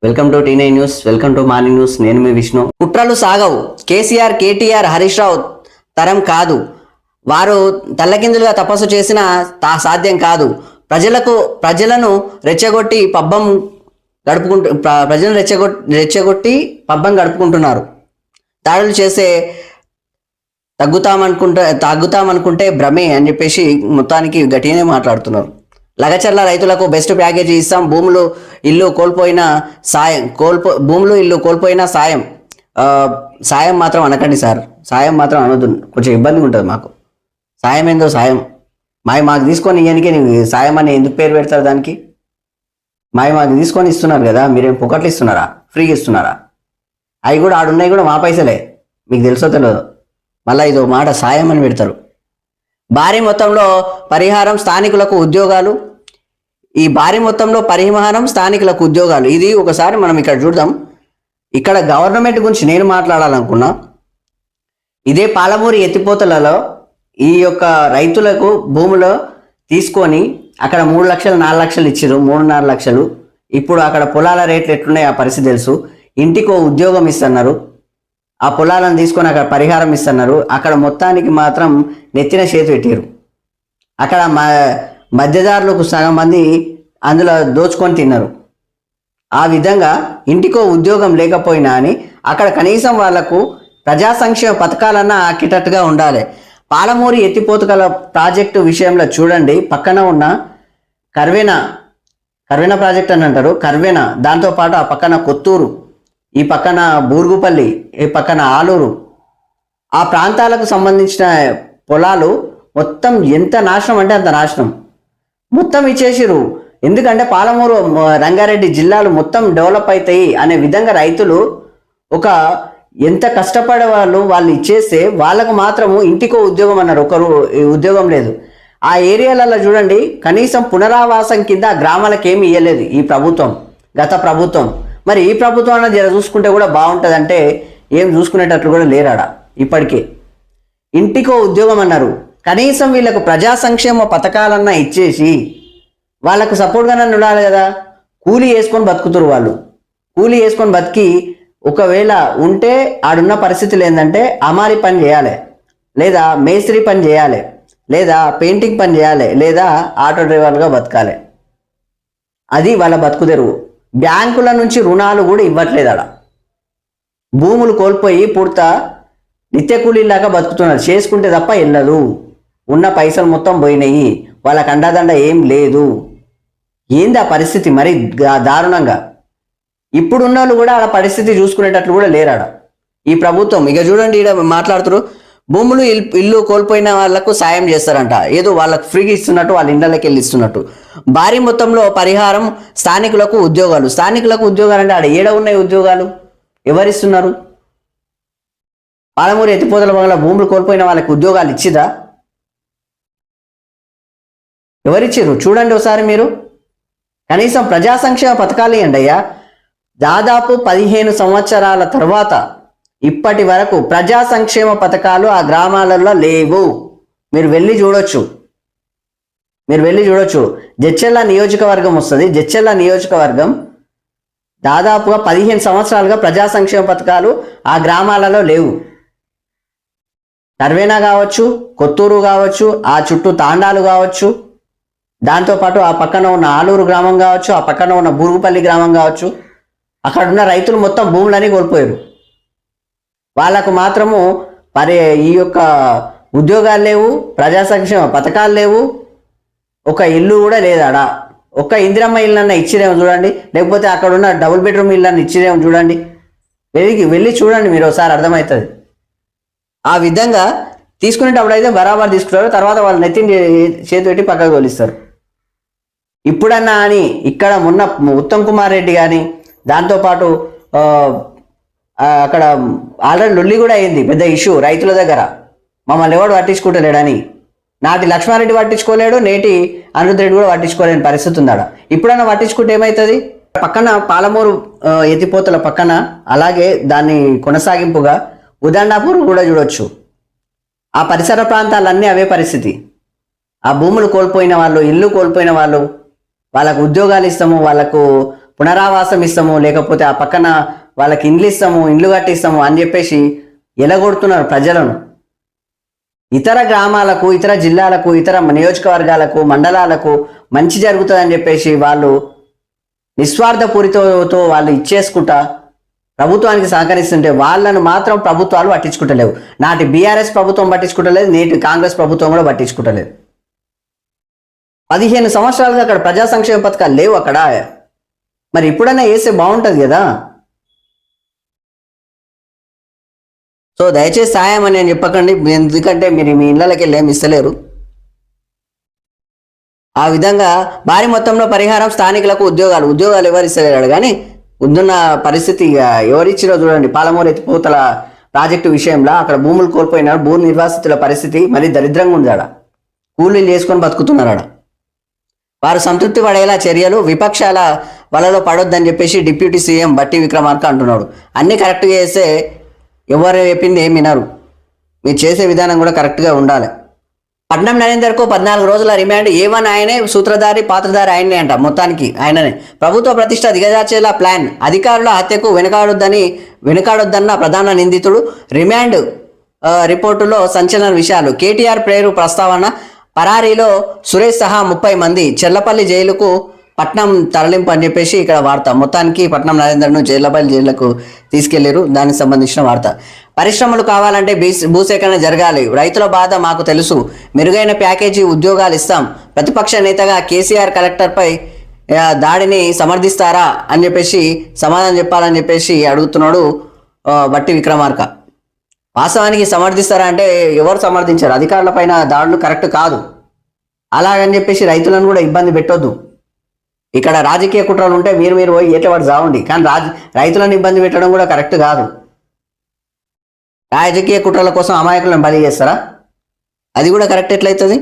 Welcome to టీ9 news. Welcome to morning news. నేను మీ విష్ణు. కుట్రలు సాగవు. కేసీఆర్, కేటీఆర్, హరీష్ రావు తరం కాదు. వారు తల్లకిందులుగా తపస్సు చేసినా సాధ్యం కాదు. ప్రజలను రెచ్చగొట్టి పబ్బం గడుపుకుంటున్నారు. దాడులు చేసే తగ్గుతామనుకుంటే భ్రమే అని చెప్పేసి మొత్తానికి గట్టిగానే మాట్లాడుతున్నారు. లగచర్ల రైతులకు బెస్ట్ ప్యాకేజీ ఇస్తాం. భూములు ఇల్లు కోల్పోయిన సాయం మాత్రం అనకండి సార్. సాయం మాత్రం అనొద్దు. కొంచెం ఇబ్బందిగా ఉంటుంది మాకు. సాయం ఏందో సాయం మాకు తీసుకొని ఇయ్యానికి సాయం అని ఎందుకు పేరు పెడతారు దానికి? మాకు తీసుకొని ఇస్తున్నారు కదా, మీరేం పొకట్లు ఇస్తున్నారా? ఫ్రీగా ఇస్తున్నారా? అవి కూడా ఆడున్నాయి కూడా మా పైసలే. మీకు తెలుసో తెలియదు. మళ్ళీ ఇదో మాట సాయం అని పెడతారు. భారీ మొత్తంలో పరిహారం స్థానికులకు ఉద్యోగాలు. ఈ భారీ మొత్తంలో పరిహారం స్థానికులకు ఉద్యోగాలు. ఇది ఒకసారి మనం ఇక్కడ చూద్దాం. ఇక్కడ గవర్నమెంట్ గురించి నేను మాట్లాడాలనుకున్నా. ఇదే పాలమూరు ఎత్తిపోతలలో ఈ యొక్క రైతులకు భూములో తీసుకొని అక్కడ 3 లక్షలు 4 లక్షలు ఇచ్చారు. 3.5 లక్షలు. ఇప్పుడు అక్కడ పొలాల రేట్లు ఎట్లున్నాయి ఆ పరిస్థితి తెలుసు. ఇంటికో ఉద్యోగం ఇస్తున్నారు. ఆ పొలాలను తీసుకొని అక్కడ పరిహారం ఇస్తున్నారు. అక్కడ మొత్తానికి మాత్రం నెత్తిన చేతి పెట్టారు. అక్కడ మధ్యదారులకు సగం మంది అందులో దోచుకొని తిన్నారు. ఆ విధంగా ఇంటికో ఉద్యోగం లేకపోయినా అని అక్కడ కనీసం వాళ్లకు ప్రజా సంక్షేమ పథకాలన్నా ఆకేటట్టుగా ఉండాలి. పాలమూరు ఎత్తిపోతకల ప్రాజెక్టు విషయంలో చూడండి. పక్కన ఉన్న కర్వెన ప్రాజెక్ట్ అని అంటారు. కర్వెన, దాంతోపాటు ఆ పక్కన కొత్తూరు, ఈ పక్కన బూరుగుపల్లి, ఈ పక్కన ఆలూరు, ఆ ప్రాంతాలకు సంబంధించిన పొలాలు మొత్తం ఎంత నాశనం అంటే అంత నాశనం మొత్తం ఇచ్చేసిరు. ఎందుకంటే పాలమూరు, రంగారెడ్డి జిల్లాలు మొత్తం డెవలప్ అవుతాయి అనే విధంగా రైతులు ఒక ఎంత కష్టపడే వాళ్ళు ఇచ్చేస్తే వాళ్ళకు మాత్రము ఇంటికో ఉద్యోగం అన్నారు. ఒకరు ఉద్యోగం లేదు. ఆ ఏరియాలలో చూడండి, కనీసం పునరావాసం కింద గ్రామాలకు ఏమి ఇవ్వలేదు ఈ ప్రభుత్వం, గత ప్రభుత్వం. మరి ఈ ప్రభుత్వం అన్న జర చూసుకుంటే కూడా బాగుంటుంది అంటే ఏం చూసుకునేటట్లు కూడా లేరాడా. ఇప్పటికే ఇంటికో ఉద్యోగం అన్నారు. కనీసం వీళ్ళకు ప్రజా సంక్షేమ పథకాలన్నా ఇచ్చేసి వాళ్ళకు సపోర్ట్గానే ఉండాలి కదా. కూలీ వేసుకొని బతుకుతారు వాళ్ళు. కూలీ వేసుకొని బతికి ఒకవేళ ఉంటే ఆడున్న పరిస్థితులు ఏంటంటే అమాలి పని చేయాలి, లేదా మేస్త్రి పని చేయాలి, లేదా పెయింటింగ్ పని చేయాలి, లేదా ఆటో డ్రైవర్గా బతకాలి. అది వాళ్ళ బతుకు తెరువు. బ్యాంకుల నుంచి రుణాలు కూడా ఇవ్వట్లేదు. అక్కడ భూములు కోల్పోయి పూర్త నిత్య కూలీలాగా బతుకుతున్నారు. చేసుకుంటే తప్ప వెళ్ళదు. ఉన్న పైసలు మొత్తం పోయినాయి. వాళ్ళకి అండదండ ఏం లేదు. ఏంది ఆ పరిస్థితి మరి దారుణంగా. ఇప్పుడున్న వాళ్ళు కూడా ఆ పరిస్థితి చూసుకునేటట్లు కూడా లేరాడ ఈ ప్రభుత్వం. ఇక చూడండి, ఇక్కడ మాట్లాడుతారు. భూములు ఇల్లు కోల్పోయిన వాళ్లకు సాయం చేస్తారంట. ఏదో వాళ్ళకు ఫ్రీగా ఇస్తున్నట్టు, వాళ్ళ ఇళ్ళకి వెళ్ళి ఇస్తున్నట్టు. భారీ మొత్తంలో పరిహారం స్థానికులకు ఉద్యోగాలు. స్థానికులకు ఉద్యోగాలు అంటే ఆడ ఏడ ఉన్నాయి ఉద్యోగాలు? ఎవరిస్తున్నారు? పాలమూరు ఎత్తిపోతల వల్ల భూములు కోల్పోయిన వాళ్ళకి ఉద్యోగాలు ఇచ్చిదా? ఎవరిచ్చారు చూడండి ఒకసారి మీరు. కనీసం ప్రజా సంక్షేమ పథకాలు ఇవ్వండి అయ్యా. దాదాపు 15 సంవత్సరాల తర్వాత ఇప్పటి వరకు ప్రజా సంక్షేమ పథకాలు ఆ గ్రామాలలో లేవు. మీరు వెళ్ళి చూడొచ్చు. జడ్చర్ల నియోజకవర్గం వస్తుంది. జడ్చర్ల నియోజకవర్గం దాదాపుగా 15 సంవత్సరాలుగా ప్రజా సంక్షేమ పథకాలు ఆ గ్రామాలలో లేవు. కర్వేనా కావచ్చు, కొత్తూరు కావచ్చు, ఆ చుట్టూ తాండాలు కావచ్చు, దాంతోపాటు ఆ పక్కన ఉన్న ఆలూరు గ్రామం కావచ్చు, ఆ పక్కన ఉన్న బూరుగుపల్లి గ్రామం కావచ్చు. అక్కడ ఉన్న రైతులు మొత్తం భూములని కోల్పోయారు. వాళ్ళకు మాత్రము ఈ యొక్క ఉద్యోగాలు లేవు, ప్రజా సంక్షేమ పథకాలు లేవు, ఒక ఇల్లు కూడా లేదాడా. ఒక ఇందిరమ్మ ఇల్లన్నా ఇచ్చిరేమో చూడండి, లేకపోతే అక్కడ ఉన్న డబుల్ బెడ్రూమ్ ఇల్లన్నా ఇచ్చిరేమో చూడండి. వెళ్ళి చూడండి మీరు, ఒకసారి అర్థమవుతుంది. ఆ విధంగా తీసుకునేటప్పుడు అయితే బరాబర్ తీసుకుంటారు. తర్వాత వాళ్ళు నెత్తిని చేతి పెట్టి పక్కకు తోలిస్తారు. ఇప్పుడన్నా అని ఇక్కడ మొన్న ఉత్తమ్ కుమార్ రెడ్డి కానీ, దాంతోపాటు అక్కడ ఆల్రెడీ లొల్లి కూడా అయింది, పెద్ద ఇష్యూ రైతుల దగ్గర. మమ్మల్ని ఎవడు పట్టించుకుంటలేడని. నాటి లక్ష్మారెడ్డి పట్టించుకోలేడు, నేటి అనిరుద్ధ్ రెడ్డి కూడా పట్టించుకోలేని పరిస్థితి ఉందాడ. ఇప్పుడన్నా పట్టించుకుంటే ఏమవుతుంది? పక్కన పాలమూరు ఎత్తిపోతల పక్కన, అలాగే దాన్ని కొనసాగింపుగా ఉదండాపూర్ కూడా చూడొచ్చు. ఆ పరిసర ప్రాంతాలన్నీ అవే పరిస్థితి. ఆ భూములు కోల్పోయిన వాళ్ళు, ఇల్లు కోల్పోయిన వాళ్ళు, వాళ్ళకు ఉద్యోగాలు ఇస్తాము, వాళ్ళకు పునరావాసం ఇస్తాము, లేకపోతే ఆ పక్కన వాళ్ళకి ఇండ్లు ఇస్తాము, ఇండ్లు కట్టిస్తాము అని చెప్పేసి ఎలగొడుతున్నారు ప్రజలను. ఇతర గ్రామాలకు, ఇతర జిల్లాలకు, ఇతర నియోజకవర్గాలకు, మండలాలకు మంచి జరుగుతుందని చెప్పేసి వాళ్ళు నిస్వార్థపూరితతో వాళ్ళు ఇచ్చేసుకుంటా ప్రభుత్వానికి సహకరిస్తుంటే వాళ్ళను మాత్రం ప్రభుత్వాలు పట్టించుకుంటలేవు. నాటి బీఆర్ఎస్ ప్రభుత్వం పట్టించుకుంటలేదు, నేటి కాంగ్రెస్ ప్రభుత్వం కూడా పట్టించుకుంటలేదు. 15 సంవత్సరాలుగా అక్కడ ప్రజా సంక్షేమ పథకాలు లేవు అక్కడ. మరి ఇప్పుడైనా వేస్తే బాగుంటుంది కదా. సో దయచేసి సాయం అని నేను చెప్పకండి, ఎందుకంటే మీరు మీ ఇళ్ళకి వెళ్ళి ఏమి ఇస్తలేరు. ఆ విధంగా భారీ మొత్తంలో పరిహారం, స్థానికులకు ఉద్యోగాలు ఎవరు ఇస్తలేరు కానీ ఉంటున్న పరిస్థితి ఎవరిచ్చిరో చూడండి. పాలమూరు ఎత్తిపోతల ప్రాజెక్టు విషయంలో అక్కడ భూములు కోల్పోయినారు, భూ నిర్వాసితుల పరిస్థితి మరీ దరిద్రంగా ఉంది. ఆడ కూలీలు చేసుకొని బతుకుతున్నారు. ఆడ వారు సంతృప్తి పడేలా చర్యలు, విపక్షాల వలలో పడొద్దని చెప్పేసి డిప్యూటీ సీఎం బట్టి విక్రమార్క అంటున్నాడు. అన్నీ కరెక్ట్గా చేస్తే ఎవరు చెప్పింది ఏమి వినరు. మీరు చేసే విధానం కూడా కరెక్ట్గా ఉండాలి. పట్నం నరేందర్కు 14 రోజుల రిమాండ్. ఏవన్ ఆయనే, సూత్రధారి పాత్రధారి ఆయనే అంట. మొత్తానికి ఆయననే. ప్రభుత్వ ప్రతిష్ట దిగజార్చేలా ప్లాన్. అధికారుల హత్యకు వెనుకాడొద్దన్న ప్రధాన నిందితుడు. రిమాండ్ రిపోర్టులో సంచలన విషయాలు. కేటీఆర్ పేరు ప్రస్తావన. పరారీలో సురేష్ సహా 30 మంది. చెర్లపల్లి జైలుకు పట్నం తరలింపు అని చెప్పేసి ఇక్కడ వార్త. మొత్తానికి పట్నం నరేందర్ను చెర్లపల్లి జైలుకు తీసుకెళ్లారు. దానికి సంబంధించిన వార్త. పరిశ్రమలు కావాలంటే భూసేకరణ జరగాలి. రైతుల బాధ మాకు తెలుసు. మెరుగైన ప్యాకేజీ, ఉద్యోగాలు ఇస్తాం. ప్రతిపక్ష నేతగా కేసీఆర్ కలెక్టర్పై దాడిని సమర్థిస్తారా అని చెప్పేసి సమాధానం చెప్పాలని చెప్పేసి అడుగుతున్నాడు బట్టి విక్రమార్క. వాస్తవానికి సమర్థిస్తారా అంటే ఎవరు సమర్థించారు? అధికారుల పైన దాడులు కరెక్ట్ కాదు. అలాగని చెప్పేసి రైతులను కూడా ఇబ్బంది పెట్టొద్దు. ఇక్కడ రాజకీయ కుట్రలు ఉంటే మీరు పోయి ఏటవాడు చావండి, కానీ రైతులను ఇబ్బంది పెట్టడం కూడా కరెక్ట్ కాదు. రాజకీయ కుట్రల కోసం అమాయకులను బలి చేస్తారా? అది కూడా కరెక్ట్ ఎట్లయితుంది?